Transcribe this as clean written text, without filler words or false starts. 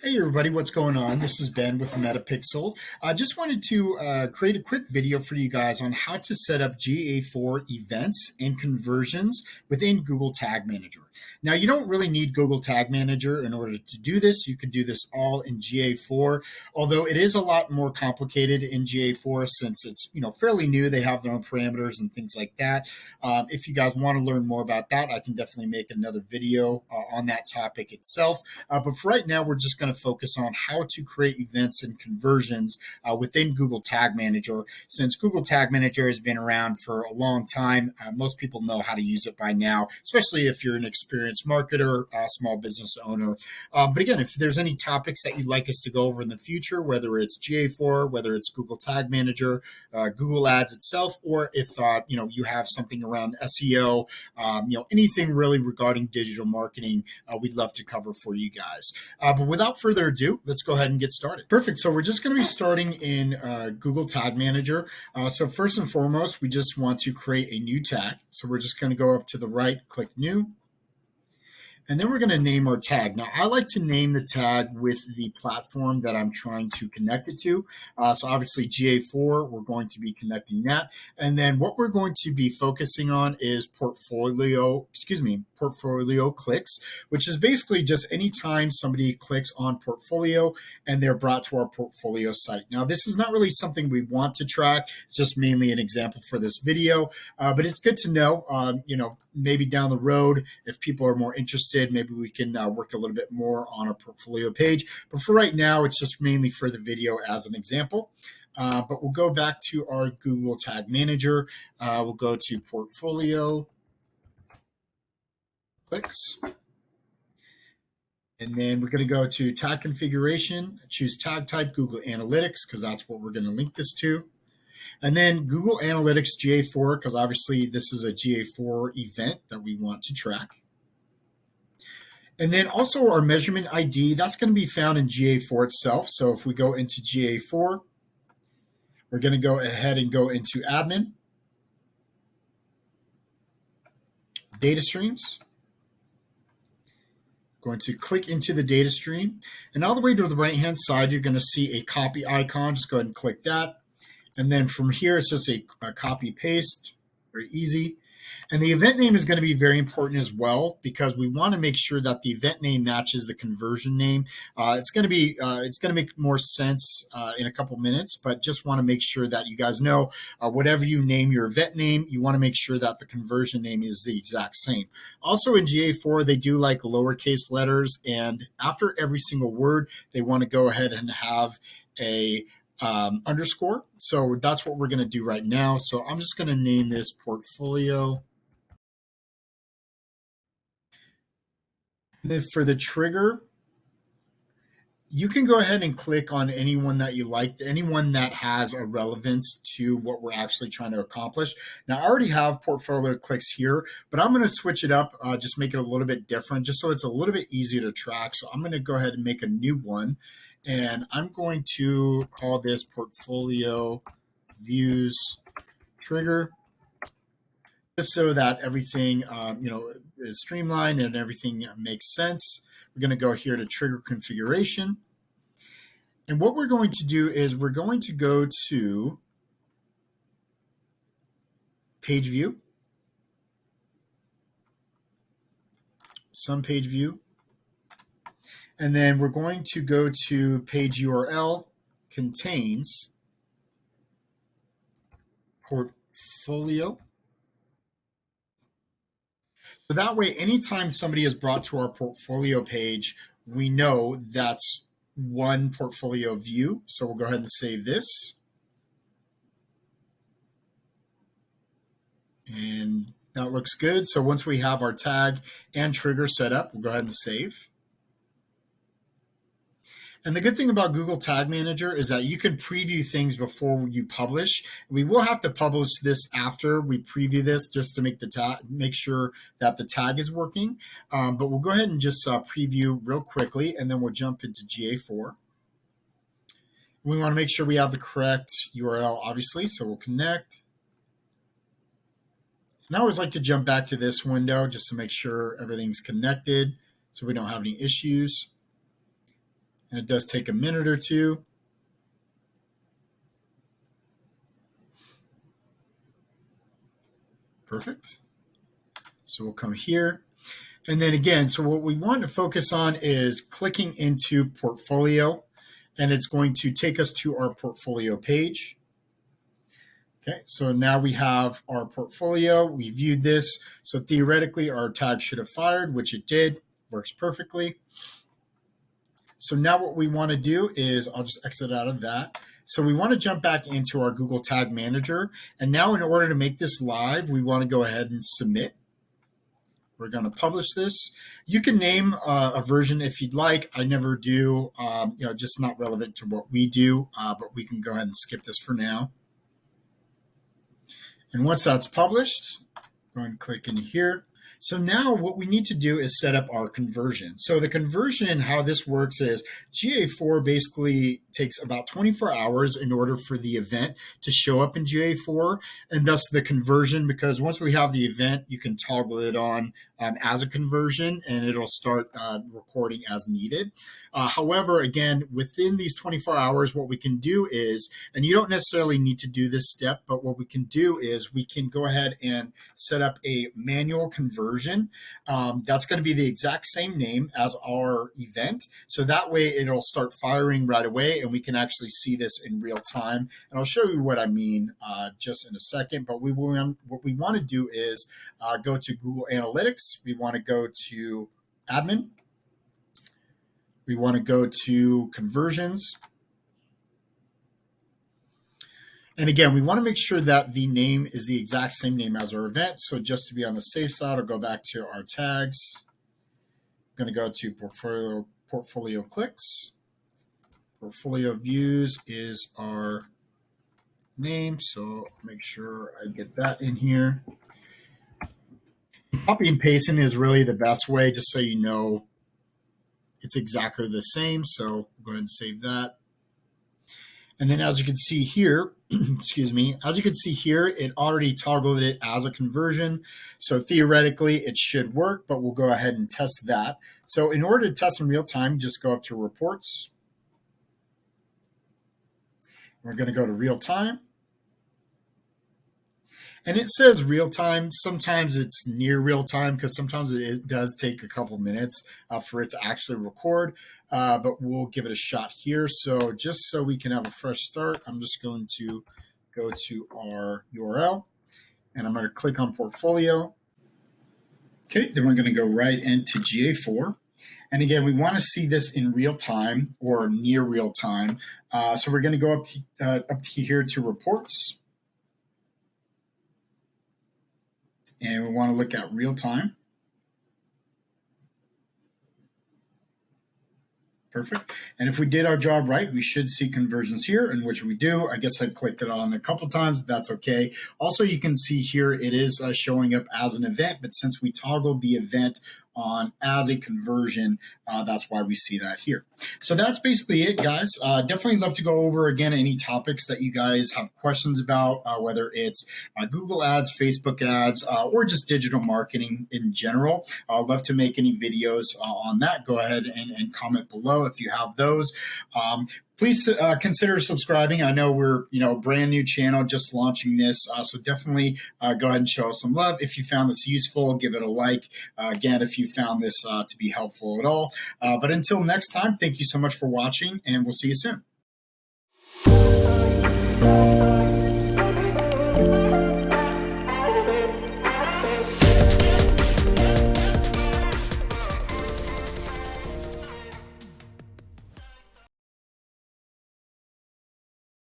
Hey everybody, what's going on? This is Ben with Metapixel. I just wanted to create a quick video for you guys on how to set up GA4 events and conversions within Google Tag Manager. Now, you don't really need Google Tag Manager in order to do this. You can do this all in GA4, although it is a lot more complicated in GA4 since it's fairly new. They have their own parameters and things like that. If you guys want to learn more about that, I can definitely make another video on that topic itself. But for right now, we're just going to focus on how to create events and conversions within Google Tag Manager. Since Google Tag Manager has been around for a long time, most people know how to use it by now, especially if you're an experienced marketer, small business owner. But again, if there's any topics that you'd like us to go over in the future, whether it's GA4, whether it's Google Tag Manager, Google Ads itself, or if you have something around SEO, anything really regarding digital marketing, we'd love to cover for you guys. But without further ado, let's go ahead and get started. Perfect. So we're just going to be starting in Google Tag Manager. So first and foremost, we just want to create a new tag. So we're just going to go up to the right, click New. And then we're going to name our tag. Now, I like to name the tag with the platform that I'm trying to connect it to. So obviously GA4, we're going to be connecting that. And then what we're going to be focusing on is portfolio clicks, which is basically just anytime somebody clicks on portfolio and they're brought to our portfolio site. Now, this is not really something we want to track. It's just mainly an example for this video, but it's good to know, maybe down the road, if people are more interested, maybe we can work a little bit more on a portfolio page. But for right now, it's just mainly for the video as an example. But we'll go back to our Google Tag Manager. We'll go to Portfolio Clicks. And then we're going to go to Tag Configuration, choose Tag Type, Google Analytics, because that's what we're going to link this to. And then Google Analytics GA4, because obviously this is a GA4 event that we want to track. And then also our measurement ID, that's going to be found in GA4 itself. So if we go into GA4, we're going to go ahead and go into Admin, Data Streams. Going to click into the data stream. And all the way to the right-hand side, you're going to see a copy icon. Just go ahead and click that. And then from here, it's just a copy paste, very easy. And the event name is going to be very important as well, because we want to make sure that the event name matches the conversion name. It's going to make more sense in a couple minutes, but just want to make sure that you guys know whatever you name your event name, you want to make sure that the conversion name is the exact same. Also in GA4, they do like lowercase letters, and after every single word, they want to go ahead and have a underscore. So that's what we're going to do right now. So I'm just going to name this portfolio. And then for the trigger, you can go ahead and click on anyone that you like, anyone that has a relevance to what we're actually trying to accomplish. Now, I already have portfolio clicks here, but I'm going to switch it up, just make it a little bit different, just so it's a little bit easier to track. So I'm going to go ahead and make a new one. And I'm going to call this portfolio views trigger, just so that everything is streamlined and everything makes sense. We're going to go here to trigger configuration. And what we're going to do is we're going to go to page view, some page view. And then we're going to go to page URL contains portfolio. So that way, anytime somebody is brought to our portfolio page, we know that's one portfolio view. So we'll go ahead and save this. And that looks good. So once we have our tag and trigger set up, we'll go ahead and save. And the good thing about Google Tag Manager is that you can preview things before you publish. We will have to publish this after we preview this, just to make sure that the tag is working. But we'll go ahead and just preview real quickly, and then we'll jump into GA4. We want to make sure we have the correct URL, obviously, so we'll connect. And I always like to jump back to this window just to make sure everything's connected so we don't have any issues. And it does take a minute or two. Perfect. So we'll come here. And then again, so what we want to focus on is clicking into portfolio, and it's going to take us to our portfolio page. Okay, so now we have our portfolio. We viewed this. So theoretically, our tag should have fired, which it did. Works perfectly. So now what we want to do is, I'll just exit out of that. So we want to jump back into our Google Tag Manager. And now in order to make this live, we want to go ahead and submit. We're going to publish this. You can name a version if you'd like. I never do, just not relevant to what we do, but we can go ahead and skip this for now. And once that's published, go ahead and click in here. So now what we need to do is set up our conversion. So the conversion, how this works is GA4 basically takes about 24 hours in order for the event to show up in GA4, and thus the conversion, because once we have the event, you can toggle it on as a conversion and it'll start recording as needed. However, again, within these 24 hours, what we can do is, and you don't necessarily need to do this step, but what we can do is we can go ahead and set up a manual conversion. That's going to be the exact same name as our event. So that way it'll start firing right away and we can actually see this in real time. And I'll show you what I mean just in a second. But what we want to do is go to Google Analytics. We want to go to admin. We want to go to conversions. And again, we want to make sure that the name is the exact same name as our event. So just to be on the safe side, I'll go back to our tags. I'm going to go to portfolio clicks. Portfolio views is our name. So I'll make sure I get that in here. Copy and pasting is really the best way, just so you know it's exactly the same. So go ahead and save that. And then as you can see here, excuse me, as you can see here, it already toggled it as a conversion. So theoretically it should work, but we'll go ahead and test that. So in order to test in real time, just go up to reports. We're going to go to real time. And it says real time. Sometimes it's near real time because sometimes it does take a couple minutes for it to actually record. But we'll give it a shot here. So just so we can have a fresh start, I'm just going to go to our URL and I'm going to click on portfolio. Okay, then we're going to go right into GA4. And again, we want to see this in real time or near real time. So we're going to go up to here to reports. And we want to look at real time. Perfect. And if we did our job right, we should see conversions here, in which we do. I guess I clicked it on a couple times. That's okay. Also, you can see here it is showing up as an event, but since we toggled the event on as a conversion, that's why we see that here. So that's basically it, guys. Definitely love to go over again any topics that you guys have questions about, whether it's Google ads, Facebook ads, or just digital marketing in general. I'd love to make any videos on that. Go ahead and comment below if you have those. Please consider subscribing. I know we're a brand new channel, just launching this, so definitely go ahead and show us some love. If you found this useful, give it a like. Again, if you found this to be helpful at all. But until next time, thank you so much for watching, and we'll see you soon.